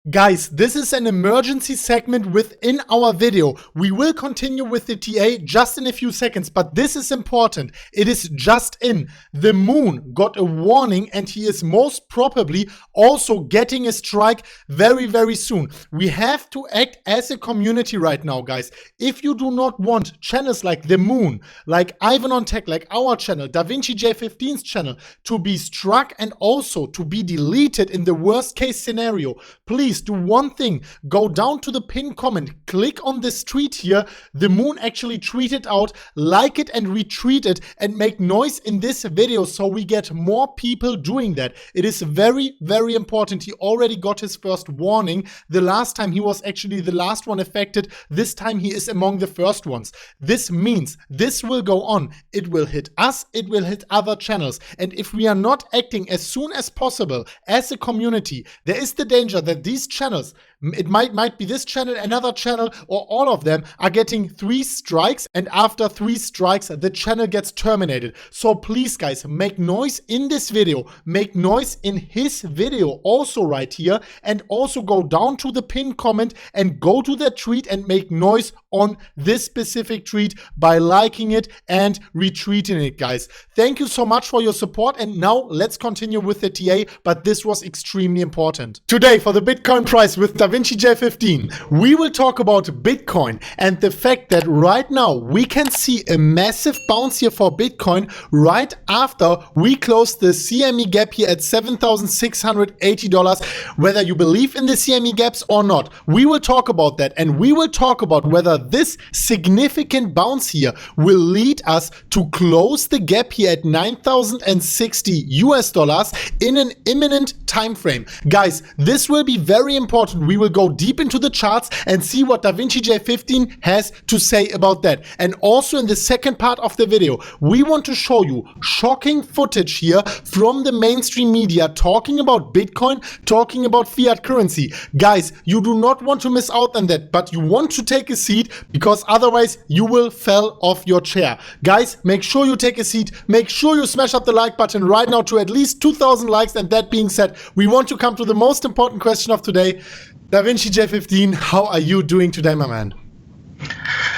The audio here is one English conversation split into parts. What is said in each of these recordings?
Guys, this is an emergency segment within our video. We will continue with the TA just in a few seconds, but this is important. It is just in. The moon got a warning and he is most probably also getting a strike very, very soon. We have to act as a community right now, guys. If you do not want channels like the moon, like Ivan on Tech, like our channel, DavinciJ15's channel, to be struck and also to be deleted in the worst case scenario, please do one thing. Go down to the pinned comment, click on this tweet here. The moon actually tweeted out, like it and retweet it and make noise in this video so we get more people doing that. It is very, very important. He already got his first warning. The last time he was actually the last one affected. This time he is among the first ones. This means this will go on. It will hit us, it will hit other channels. And if we are not acting as soon as possible as a community, there is the danger that these channels, it might be this channel, another channel, or all of them are getting 3 strikes, and after 3 strikes the channel gets terminated. So please guys, make noise in this video, make noise in his video also right here, and also go down to the pinned comment and go to that tweet and make noise on this specific tweet by liking it and retweeting it, guys. Thank you so much for your support, and now let's continue with the TA, but this was extremely important. Today for the Bitcoin price with DavinciJ15, we will talk about Bitcoin and the fact that right now we can see a massive bounce here for Bitcoin right after we closed the CME gap here at $7,680. Whether you believe in the CME gaps or not, we will talk about that, and we will talk about whether this significant bounce here will lead us to close the gap here at $9,060 in an imminent time frame. Guys, this will be very important. We will go deep into the charts and see what DavinciJ15 has to say about that. And also in the second part of the video, we want to show you shocking footage here from the mainstream media talking about Bitcoin, talking about fiat currency. Guys, you do not want to miss out on that, but you want to take a seat because otherwise you will fall off your chair. Guys, make sure you take a seat. Make sure you smash up the like button right now to at least 2,000 likes. And that being said, we want to come to the most important question of today. DavinciJ15, how are you doing today, my man?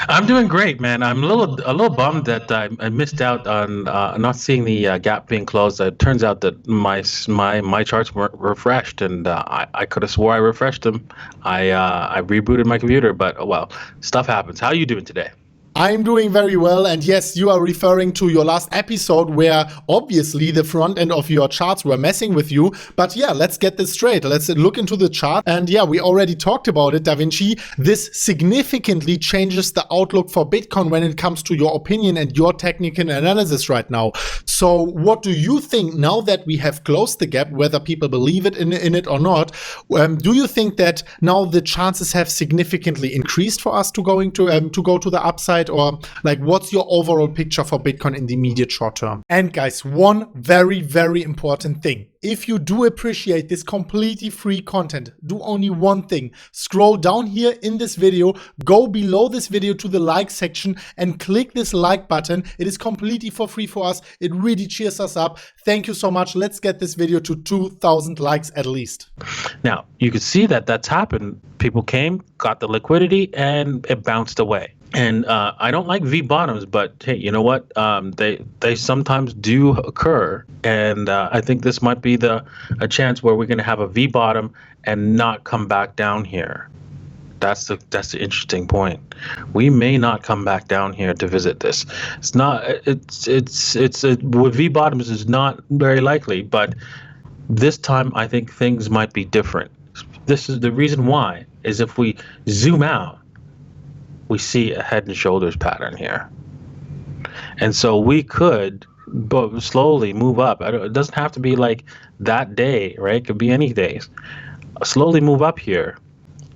I'm doing great, man. I'm a little bummed that I missed out on not seeing the gap being closed. It turns out that my charts weren't refreshed, and I could have swore I refreshed them. I rebooted my computer, but well, stuff happens. How are you doing today? I'm doing very well, and yes, you are referring to your last episode where obviously the front end of your charts were messing with you. But yeah, let's get this straight. Let's look into the chart. And yeah, we already talked about it, Da Vinci. This significantly changes the outlook for Bitcoin when it comes to your opinion and your technical analysis right now. So what do you think now that we have closed the gap, whether people believe it in it or not? Do you think that now the chances have significantly increased for us to go to the upside? Or like, what's your overall picture for Bitcoin in the immediate short term? And guys, one very, very important thing. If you do appreciate this completely free content, do only one thing. Scroll down here in this video, go below this video to the like section and click this like button. It is completely for free for us. It really cheers us up. Thank you so much. Let's get this video to 2,000 likes at least. Now, you can see that that's happened. People came, got the liquidity, and it bounced away. And I don't like V bottoms, but hey, you know what? They sometimes do occur, and I think this might be a chance where we're going to have a V bottom and not come back down here. That's the interesting point. We may not come back down here to visit this. It's not. With V bottoms is not very likely, but this time I think things might be different. This is the reason why. Is if we zoom out, we see a head and shoulders pattern here. And so we could slowly move up. It doesn't have to be like that day, right? It could be any days. Slowly move up here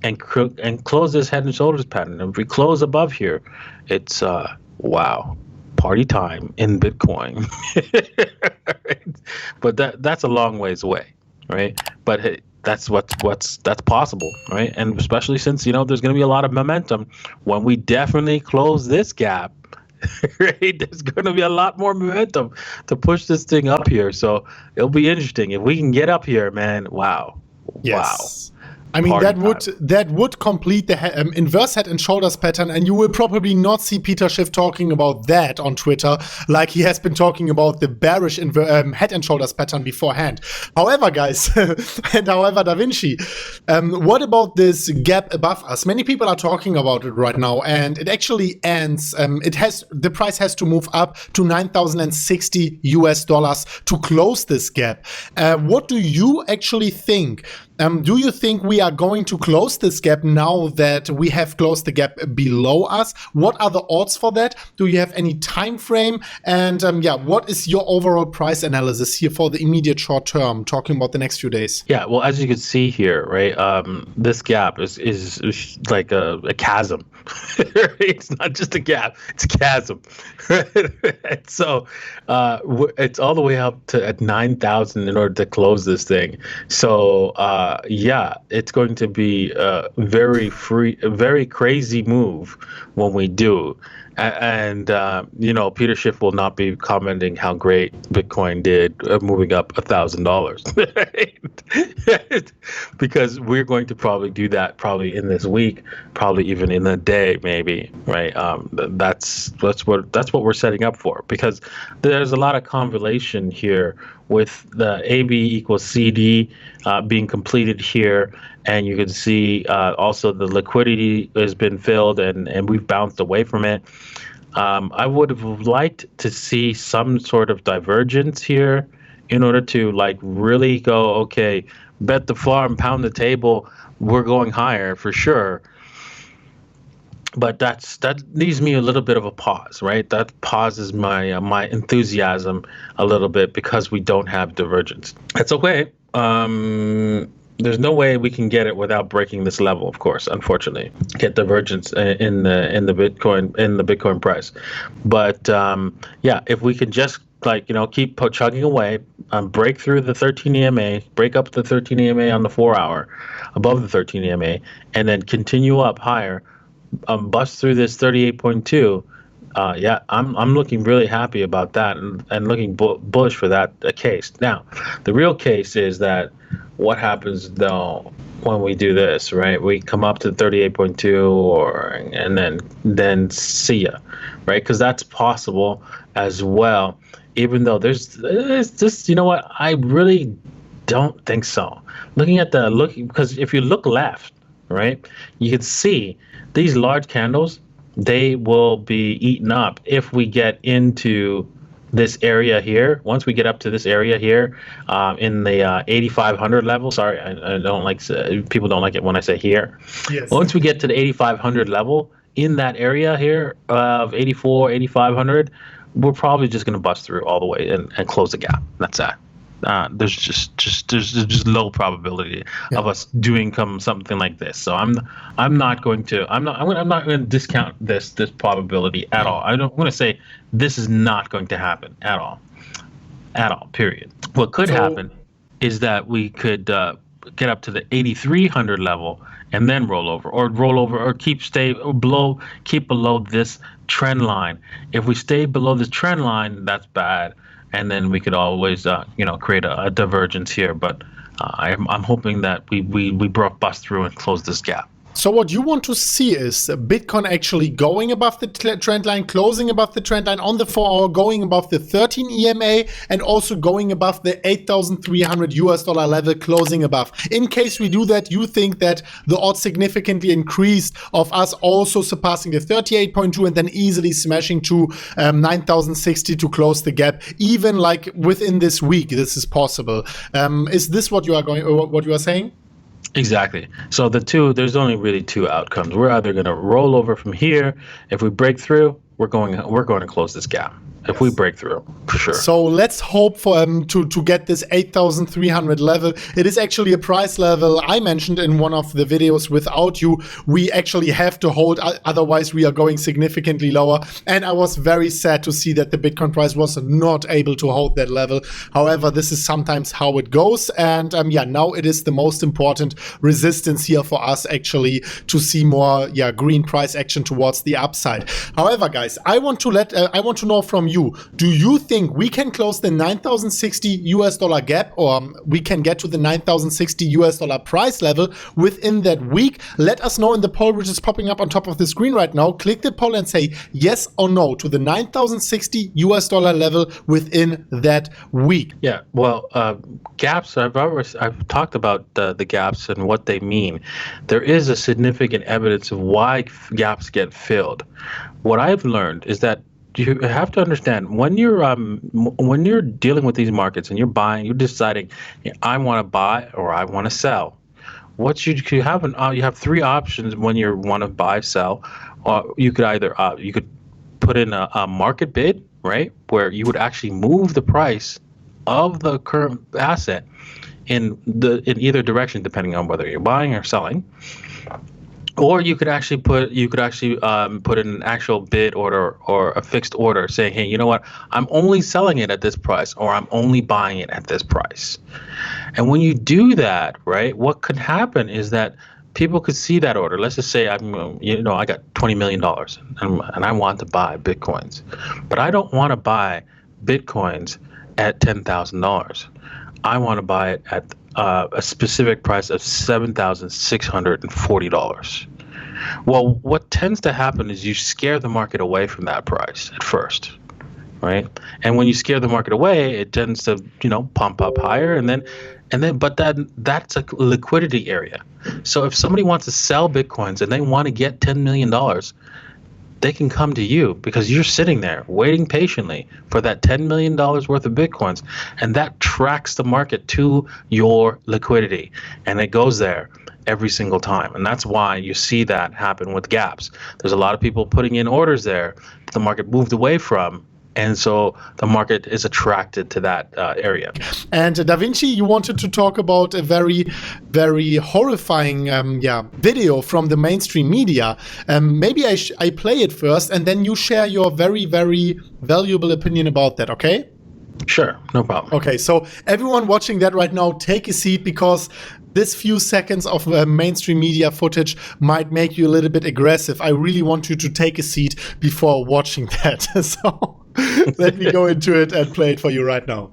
and close this head and shoulders pattern. And if we close above here, it's, wow, party time in Bitcoin. Right? But that's a long ways away, right? But hey, that's possible, right? And especially since, there's going to be a lot of momentum when we definitely close this gap, right? There's going to be a lot more momentum to push this thing up here. So it'll be interesting if we can get up here, man. Wow. Yes. Wow. I mean, Party that would complete the inverse head and shoulders pattern, and you will probably not see Peter Schiff talking about that on Twitter like he has been talking about the bearish head and shoulders pattern beforehand. However, guys, and however, Da Vinci, what about this gap above us? Many people are talking about it right now, and it actually ends. The price has to move up to $9,060 to close this gap. What do you actually think? Do you think we are going to close this gap now that we have closed the gap below us? What are the odds for that? Do you have any time frame? And what is your overall price analysis here for the immediate short term, talking about the next few days? Yeah, well, as you can see here, right, this gap is like a chasm. It's not just a gap, it's a chasm. So it's all the way up to at 9,000 in order to close this thing. So it's going to be a very crazy move when we do. And Peter Schiff will not be commenting how great Bitcoin did moving up $1,000, because we're going to probably do that probably in this week, probably even in a day, maybe, right? That's what we're setting up for, because there's a lot of convolution here with the AB equals CD being completed here. And you can see also the liquidity has been filled and we've bounced away from it. I would have liked to see some sort of divergence here in order to like really go, okay, bet the farm, pound the table, we're going higher for sure. But that leaves me a little bit of a pause, right? That pauses my enthusiasm a little bit because we don't have divergence. That's okay. There's no way we can get it without breaking this level, of course, unfortunately. Get divergence in the Bitcoin price. But if we could just keep chugging away, break through the 13 EMA, break up the 13 EMA on the 4 hour, above the 13 EMA, and then continue up higher, bust through this 38.2. I'm looking really happy about that and looking bullish for that case. Now, the real case is that what happens though when we do this, right? We come up to 38.2 and then see ya, right? Because that's possible as well. Even though there's just, you know what? I really don't think so. Because if you look left, right, you can see these large candles. They will be eaten up if we get into this area here. Once we get up to this area here, in the 8,500 level. Sorry, I don't like, people don't like it when I say here. Yes. Once we get to the 8,500 level, in that area here of 8,500, we're probably just going to bust through all the way and close the gap. That's that. There's just low probability of us doing something like this. So I'm not going to discount this probability at all. I'm going to say this is not going to happen at all, period. What could happen is that we could get up to the 8,300 level and then roll over or keep below this trend line. If we stay below this trend line, that's bad. And then we could always, create a divergence here. But I'm hoping that we bust through and close this gap. So what you want to see is Bitcoin actually going above the trend line, closing above the trend line on the 4 hour, going above the 13 EMA, and also going above the $8,300 level, closing above. In case we do that, you think that the odds significantly increased of us also surpassing the 38.2 and then easily smashing to 9,060 to close the gap, even like within this week. This is possible. Is this what you are saying? Exactly. So there's only really two outcomes. We're either going to roll over from here. If we break through, we're going to close this gap. If we break through, for sure. So let's hope for to get this 8,300 level. It is actually a price level I mentioned in one of the videos. Without you, we actually have to hold, otherwise we are going significantly lower. And I was very sad to see that the Bitcoin price was not able to hold that level. However, this is sometimes how it goes. And now it is the most important resistance here for us actually to see more green price action towards the upside. However, guys, I want to know from you you. Do you think we can close the 9,060 US dollar gap, or we can get to the 9,060 US dollar price level within that week? Let us know in the poll, which is popping up on top of the screen right now. Click the poll and say yes or no to the 9,060 US dollar level within that week. Yeah, well, gaps, I've talked about the gaps and what they mean. There is a significant evidence of why gaps get filled. What I've learned is that you have to understand when you're dealing with these markets and you're deciding, I want to buy or I want to sell. What you have three options when you want to buy, sell, or you could either you could put in a market bid, right, where you would actually move the price of the current asset in either direction, depending on whether you're buying or selling. Or you could actually put in an actual bid order or a fixed order saying, hey, you know what, I'm only selling it at this price, or I'm only buying it at this price. And when you do that, right, what could happen is that people could see that order. Let's just say I got $20 million and I want to buy Bitcoins, but I don't want to buy Bitcoins at $10,000. I want to buy it at a specific price of $7,640. Well, what tends to happen is you scare the market away from that price at first, right? And when you scare the market away, it tends to, pump up higher, but that's a liquidity area. So if somebody wants to sell Bitcoins and they want to get $10 million, they can come to you because you're sitting there waiting patiently for that $10 million worth of Bitcoins. And that tracks the market to your liquidity. And it goes there every single time. And that's why you see that happen with gaps. There's a lot of people putting in orders there that the market moved away from. And so the market is attracted to that area. And DaVinci, you wanted to talk about a very, very horrifying video from the mainstream media. Maybe I play it first, and then you share your very, very valuable opinion about that, okay? Sure, no problem. Okay, so everyone watching that right now, take a seat, because this few seconds of mainstream media footage might make you a little bit aggressive. I really want you to take a seat before watching that. So let me go into it and play it for you right now.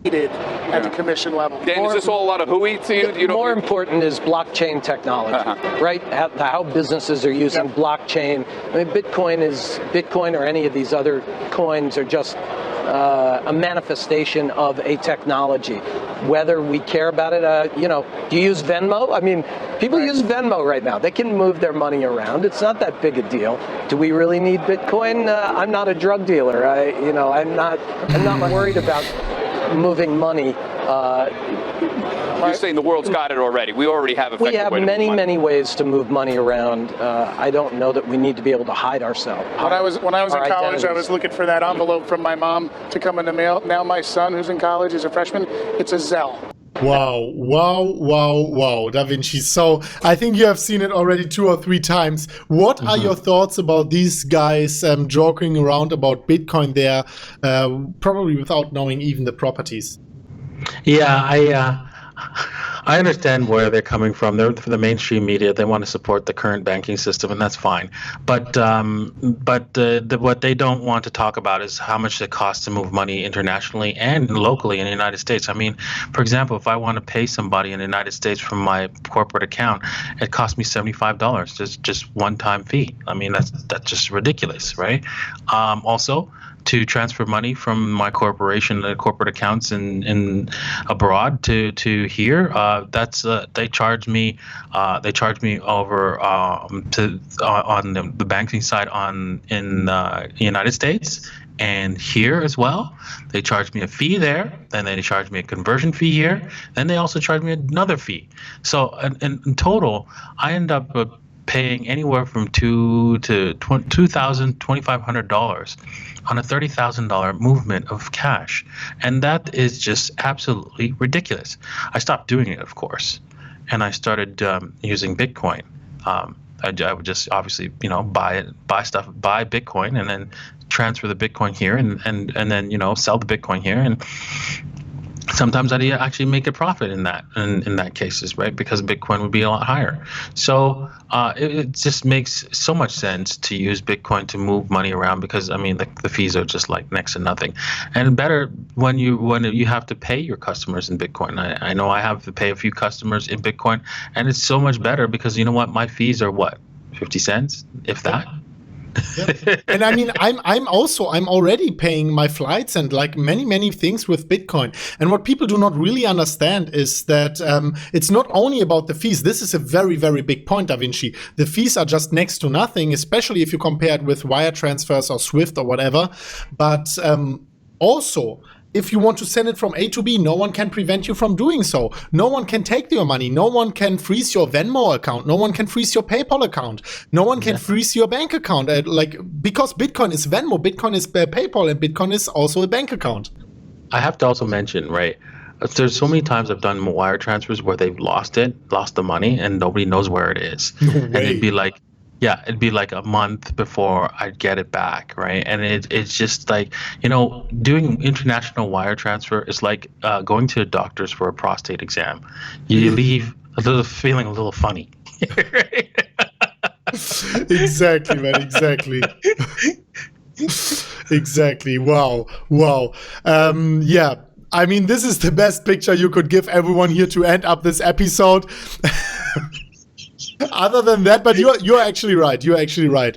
At the commission level. Dan, is this all a lot of hooey to you? More important is blockchain technology, right? How businesses are using blockchain. I mean, Bitcoin or any of these other coins are just a manifestation of a technology. Whether we care about it, do you use Venmo? I mean, people use Venmo right now. They can move their money around. It's not that big a deal. Do we really need Bitcoin? I'm not a drug dealer. I'm not worried about moving money. You're saying the world's got it already. We already have effective We have many ways to move money around. I don't know that we need to be able to hide ourselves. When I was in college, identities. I was looking for that envelope from my mom to come in the mail. Now my son, who's in college, is a freshman. It's a Zelle. Wow, DaVinci. So I think you have seen it already 2 or 3 times. What are your thoughts about these guys joking around about Bitcoin there, probably without knowing even the properties? Yeah, I understand where they're coming from. They're for the mainstream media. They want to support the current banking system, and that's fine. But what they don't want to talk about is how much it costs to move money internationally and locally in the United States. I mean, for example, if I want to pay somebody in the United States from my corporate account, it costs me $75, just one-time fee. I mean, that's just ridiculous, right? Also, to transfer money from my corporation corporate accounts in abroad to here, they charge me over on the banking side in the United States and here as well. They charge me a fee there, then they charge me a conversion fee here, then they also charge me another fee. So in total, I end up paying anywhere from $2,000 to $2,500 on a $30,000 movement of cash, and that is just absolutely ridiculous. I stopped doing it, of course, and I started using Bitcoin. I would just obviously buy Bitcoin and then transfer the Bitcoin here and then sell the Bitcoin here, and sometimes I'd actually make a profit in that cases, right? Because Bitcoin would be a lot higher. So it just makes so much sense to use Bitcoin to move money around, because I mean the fees are just like next to nothing, and better when you have to pay your customers in Bitcoin. I know I have to pay a few customers in Bitcoin, and it's so much better because you know what, my fees are what, 50 cents, if that. Yep. And I mean, I'm already paying my flights and like many things with Bitcoin. And what people do not really understand is that it's not only about the fees. This is a very big point, DaVinci. The fees are just next to nothing, especially if you compare it with wire transfers or Swift or whatever. But also, if you want to send it from A to B, no one can prevent you from doing so. No one can take your money. No one can freeze your Venmo account. No one can freeze your PayPal account. No one can freeze your bank account. Because Bitcoin is Venmo, Bitcoin is PayPal, and Bitcoin is also a bank account. I have to also mention, right, there's so many times I've done wire transfers where they've lost the money, and nobody knows where it is. No way. And it'd be like a month before I'd get it back, right? And it's just like, doing international wire transfer is like going to a doctor's for a prostate exam. You leave feeling a little funny. Exactly, man. Exactly. Exactly. Wow. Yeah. I mean, this is the best picture you could give everyone here to end up this episode. Other than that, but you're actually right. You're actually right.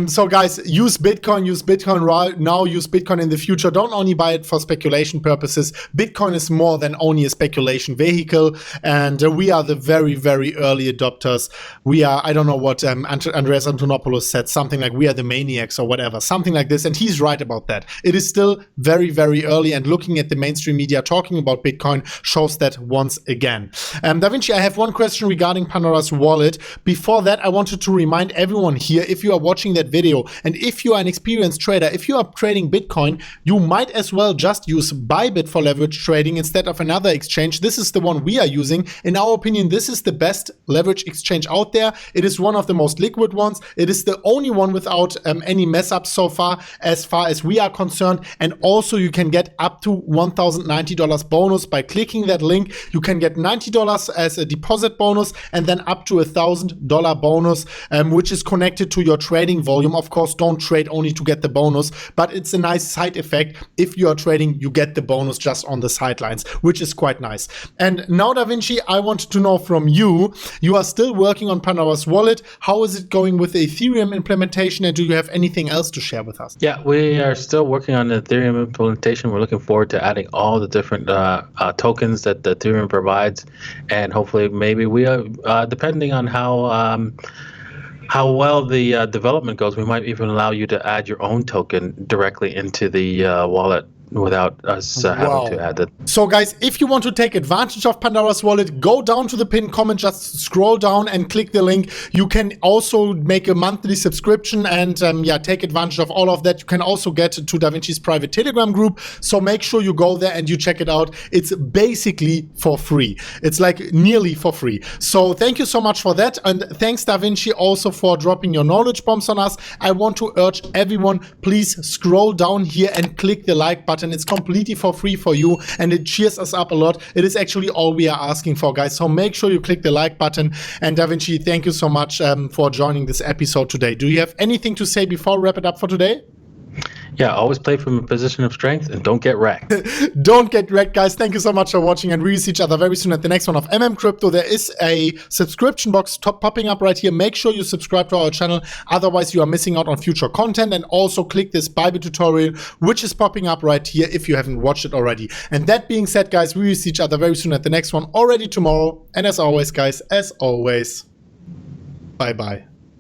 So guys, use Bitcoin right now, use Bitcoin in the future. Don't only buy it for speculation purposes. Bitcoin is more than only a speculation vehicle, and we are the very early adopters. We are, I don't know what Andreas Antonopoulos said, something like we are the maniacs or whatever, something like this, and he's right about that. It is still very early, and looking at the mainstream media talking about Bitcoin shows that once again. DaVinci, I have one question regarding Pandora's wallet. Before that, I wanted to remind everyone here, if you are watching that video, and if you are an experienced trader, if you are trading Bitcoin, you might as well just use Bybit for leverage trading instead of another exchange. This is the one we are using. In our opinion, this is the best leverage exchange out there. It is one of the most liquid ones. It is the only one without any mess ups so far as we are concerned. And also you can get up to $1,090 bonus by clicking that link. You can get $90 as a deposit bonus, and then up to $1,000 bonus, which is connected to your trading volume. Of course, don't trade only to get the bonus, but it's a nice side effect. If you are trading, you get the bonus just on the sidelines, which is quite nice. And now, DaVinci, I wanted to know from you, you are still working on Pandora's wallet. How is it going with the Ethereum implementation, and do you have anything else to share with us? Yeah, we are still working on the Ethereum implementation. We're looking forward to adding all the different tokens that the Ethereum provides, and hopefully maybe we are, depending on how well the development goes, we might even allow you to add your own token directly into the wallet without us having to add it. So guys, if you want to take advantage of Pandora's wallet, go down to the pinned comment, just scroll down and click the link. You can also make a monthly subscription and take advantage of all of that. You can also get to DaVinci's private Telegram group, so make sure you go there and you check it out. It's basically for free. It's like nearly for free. So thank you so much for that, and thanks DaVinci also for dropping your knowledge bombs on us. I want to urge everyone, please scroll down here and click the like button. It's completely for free for you, and it cheers us up a lot. It is actually all we are asking for, guys. So make sure you click the like button. And DaVinci, thank you so much for joining this episode today. Do you have anything to say before we wrap it up for today? Yeah, always play from a position of strength and don't get wrecked. Don't get wrecked, guys. Thank you so much for watching, and we will see each other very soon at the next one of MMCrypto. There is a subscription box popping up right here. Make sure you subscribe to our channel. Otherwise, you are missing out on future content. And also click this Bybit tutorial, which is popping up right here if you haven't watched it already. And that being said, guys, we will see each other very soon at the next one, already tomorrow. And as always, guys, bye-bye.